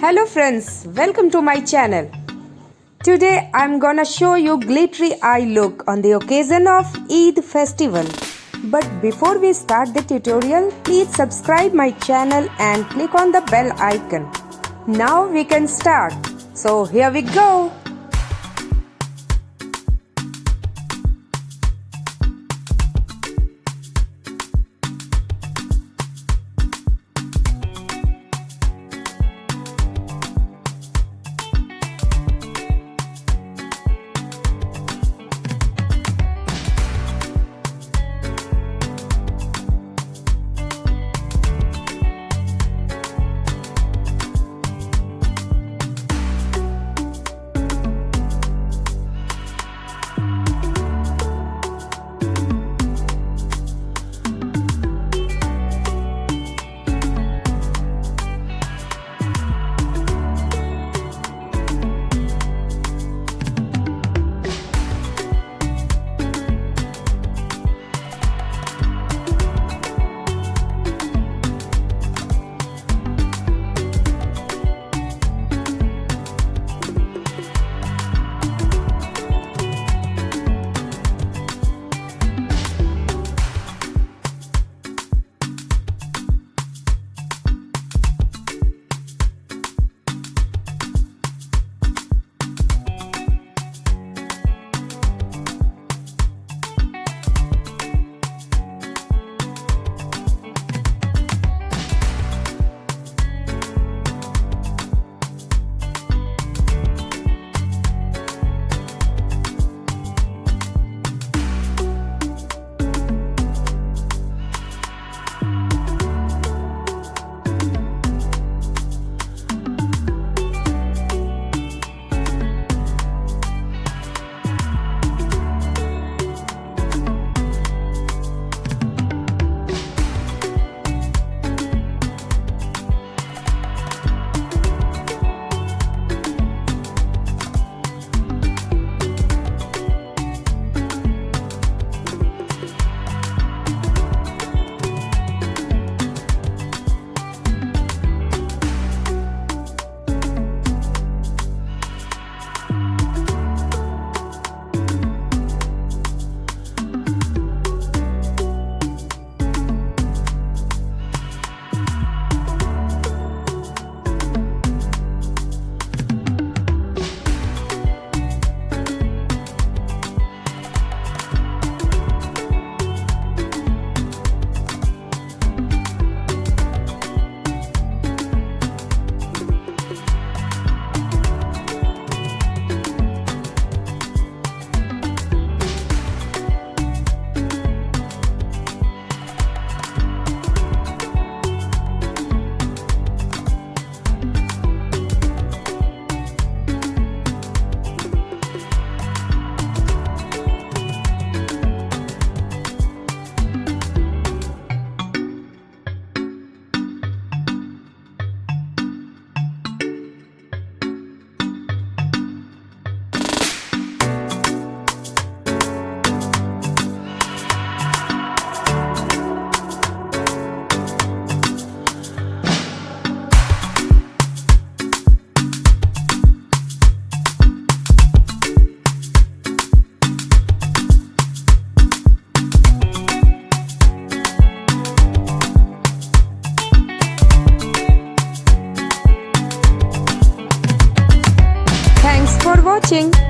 Hello friends, welcome to my channel. Today I'm gonna show you glittery eye look on the occasion of Eid festival. But before we start the tutorial, please subscribe my channel and click on the bell icon. Now we can start. So here we go. Thanks for watching.